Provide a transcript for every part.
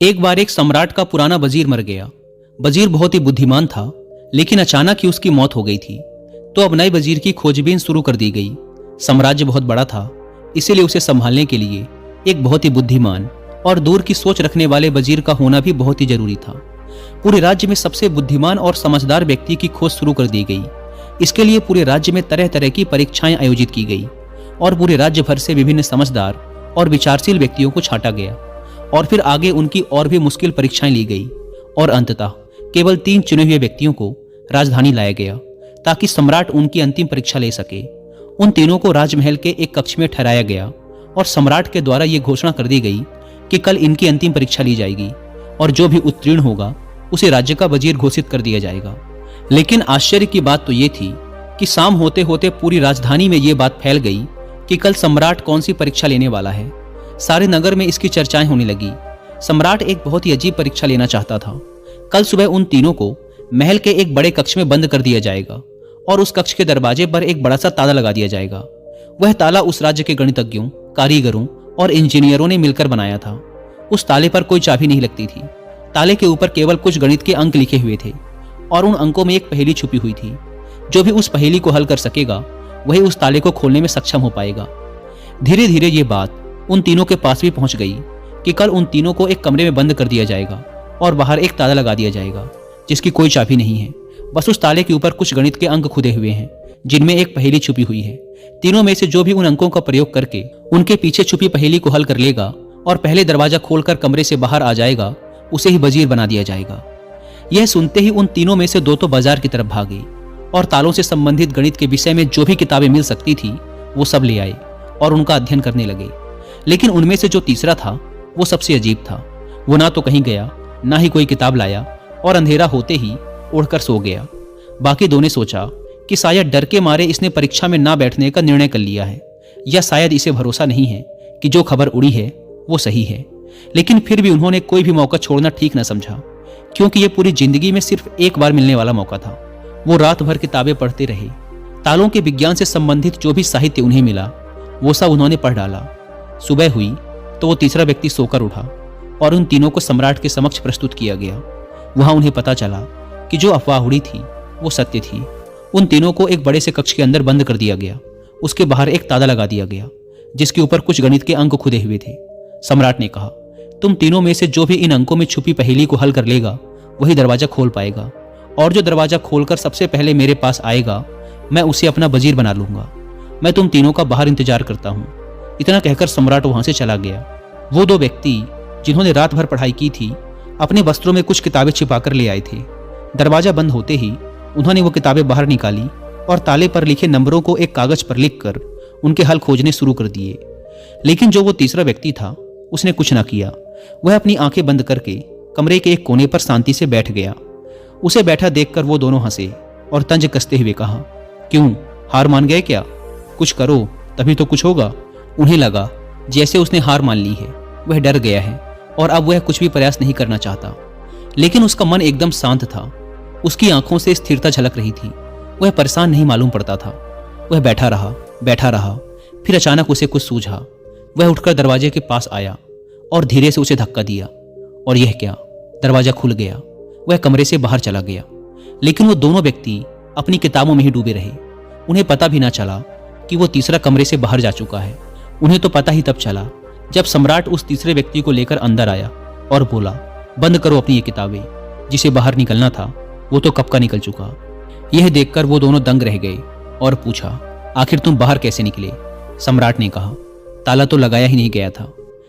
एक बार एक सम्राट का पुराना वजीर मर गया। वजीर बहुत ही बुद्धिमान था, लेकिन अचानक ही उसकी मौत हो गई थी। तो अब नए वजीर की खोजबीन शुरू कर दी गई। साम्राज्य बहुत बड़ा था, इसीलिए उसे संभालने के लिए एक बहुत ही बुद्धिमान और दूर की सोच रखने वाले वजीर का होना भी बहुत ही जरूरी था। पूरे राज्य में सबसे बुद्धिमान और समझदार व्यक्ति की खोज शुरू कर दी गई। इसके लिए पूरे राज्य में तरह तरह की परीक्षाएं आयोजित की गई और पूरे राज्य भर से विभिन्न समझदार और विचारशील व्यक्तियों को छांटा गया और फिर आगे उनकी और भी मुश्किल परीक्षाएं ली गई और अंततः केवल 3 चुने हुए व्यक्तियों को राजधानी लाया गया ताकि सम्राट उनकी अंतिम परीक्षा ले सके। उन तीनों को राजमहल के एक कक्ष में ठहराया गया और सम्राट के द्वारा यह घोषणा कर दी गई कि कल इनकी अंतिम परीक्षा ली जाएगी और जो भी उत्तीर्ण होगा उसे राज्य का वजीर घोषित कर दिया जाएगा। लेकिन आश्चर्य की बात तो ये थी कि शाम होते होते पूरी राजधानी में ये बात फैल गई कि कल सम्राट कौन सी परीक्षा लेने वाला है। सारे नगर में इसकी चर्चाएं होने लगी। सम्राट एक बहुत ही अजीब परीक्षा लेना चाहता था। कल सुबह उन तीनों को महल के एक बड़े कक्ष में बंद कर दिया जाएगा और उस कक्ष के दरवाजे पर एक बड़ा सा ताला लगा दिया जाएगा। वह ताला उस राज्य के गणितज्ञों, कारीगरों और इंजीनियरों ने मिलकर बनाया था। उस ताले पर कोई चाबी नहीं लगती थी। ताले के ऊपर केवल कुछ गणित के अंक लिखे हुए थे और उन अंकों में एक पहेली छुपी हुई थी। जो भी उस पहेली को हल कर सकेगा वही उस ताले को खोलने में सक्षम हो पाएगा। धीरे धीरे ये बात उन तीनों के पास भी पहुंच गई कि कल उन तीनों को एक कमरे में बंद कर दिया जाएगा और बाहर एक ताला लगा दिया जाएगा जिसकी कोई चाबी नहीं है। बस उस ताले के ऊपर कुछ गणित के अंक खुदे हुए हैं जिनमें एक पहेली छुपी हुई है। तीनों में से जो भी उन अंकों का प्रयोग करके उनके पीछे छुपी पहेली को हल कर लेगा और पहले दरवाजा खोलकर कमरे से बाहर आ जाएगा उसे ही वजीर बना दिया जाएगा। यह सुनते ही उन तीनों में से 2 तो बाजार की तरफ भागे और तालों से संबंधित गणित के विषय में जो भी किताबें मिल सकती थी वो सब ले आए और उनका अध्ययन करने लगे। लेकिन उनमें से जो तीसरा था वो सबसे अजीब था। वो ना तो कहीं गया, ना ही कोई किताब लाया और अंधेरा होते ही उड़कर सो गया। बाकी 2 ने सोचा कि शायद डर के मारे इसने परीक्षा में ना बैठने का निर्णय कर लिया है, या शायद इसे भरोसा नहीं है कि जो खबर उड़ी है वो सही है। लेकिन फिर भी उन्होंने कोई भी मौका छोड़ना ठीक न समझा, क्योंकि ये पूरी जिंदगी में सिर्फ एक बार मिलने वाला मौका था। वो रात भर किताबें पढ़ते रहे। तालों के विज्ञान से संबंधित जो भी साहित्य उन्हें मिला वो सब उन्होंने पढ़ डाला। सुबह हुई तो वो तीसरा व्यक्ति सोकर उठा और उन तीनों को सम्राट के समक्ष प्रस्तुत किया गया। वहां उन्हें पता चला कि जो अफवाह उड़ी थी वो सत्य थी। उन तीनों को एक बड़े से कक्ष के अंदर बंद कर दिया गया। उसके बाहर एक ताला लगा दिया गया जिसके ऊपर कुछ गणित के अंक खुदे हुए थे। सम्राट ने कहा, तुम तीनों में से जो भी इन अंकों में छुपी पहेली को हल कर लेगा वही दरवाजा खोल पाएगा, और जो दरवाजा खोलकर सबसे पहले मेरे पास आएगा मैं उसे अपना वजीर बना लूंगा। मैं तुम तीनों का बाहर इंतजार करता हूं। इतना कहकर सम्राट वहां से चला गया। वो 2 व्यक्ति जिन्होंने रात भर पढ़ाई की थी अपने वस्त्रों में कुछ किताबें छिपाकर ले आए थे। दरवाजा बंद होते ही उन्होंने वो किताबें बाहर निकाली और ताले पर लिखे नंबरों को एक कागज पर लिखकर उनके हल खोजने शुरू कर दिए। लेकिन जो वो तीसरा व्यक्ति था उसने कुछ ना किया। वह अपनी आंखें बंद करके कमरे के एक कोने पर शांति से बैठ गया। उसे बैठा देखकर वो दोनों हंसे और तंज कसते हुए कहा, क्यों, हार मान गए क्या? कुछ करो तभी तो कुछ होगा। उन्हें लगा जैसे उसने हार मान ली है। वह डर गया है और अब वह कुछ भी प्रयास नहीं करना चाहता। लेकिन उसका मन एकदम शांत था। उसकी आंखों से स्थिरता झलक रही थी। वह परेशान नहीं मालूम पड़ता था। वह बैठा रहा। फिर अचानक उसे कुछ सूझा। वह उठकर दरवाजे के पास आया और धीरे से उसे धक्का दिया, और यह क्या, दरवाजा खुल गया। वह कमरे से बाहर चला गया। लेकिन वो दोनों व्यक्ति अपनी किताबों में ही डूबे रहे। उन्हें पता भी ना चला कि वो तीसरा कमरे से बाहर जा चुका है। उन्हें तो पता ही तब चला जब सम्राट उस तीसरे व्यक्ति को लेकर अंदर आया और बोला, बंद करो अपनी ये किताबें। जिसे बाहर निकलना था वो तो कब का निकल चुका। यह देखकर वो दोनों दंग रह गए और पूछा, आखिर तुम बाहर कैसे निकले? सम्राट ने कहा, ताला तो लगाया ही नहीं गया था,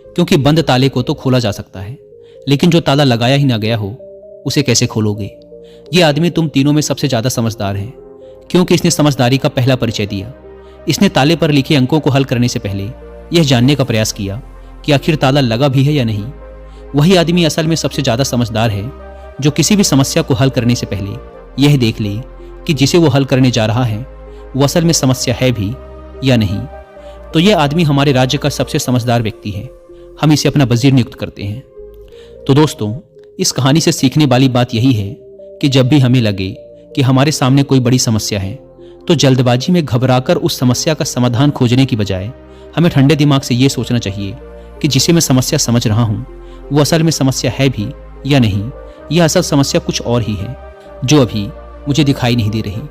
क्योंकि बंद ताले को तो खोला जा सकता है, लेकिन जो ताला लगाया ही ना गया हो उसे कैसे खोलोगे? ये आदमी तुम तीनों में सबसे ज्यादा समझदार है, क्योंकि इसने समझदारी का पहला परिचय दिया। इसने ताले पर लिखे अंकों को हल करने से पहले यह जानने का प्रयास किया कि आखिर ताला लगा भी है या नहीं। वही आदमी असल में सबसे ज्यादा समझदार है जो किसी भी समस्या को हल करने से पहले यह देख ले कि जिसे वो हल करने जा रहा है वो असल में समस्या है भी या नहीं। तो यह आदमी हमारे राज्य का सबसे समझदार व्यक्ति है। हम इसे अपना वजीर नियुक्त करते हैं। तो दोस्तों, इस कहानी से सीखने वाली बात यही है कि जब भी हमें लगे कि हमारे सामने कोई बड़ी समस्या है तो जल्दबाजी में घबराकर उस समस्या का समाधान खोजने की बजाय हमें ठंडे दिमाग से ये सोचना चाहिए कि जिसे मैं समस्या समझ रहा हूँ वो असल में समस्या है भी या नहीं, यह असल समस्या कुछ और ही है जो अभी मुझे दिखाई नहीं दे रही।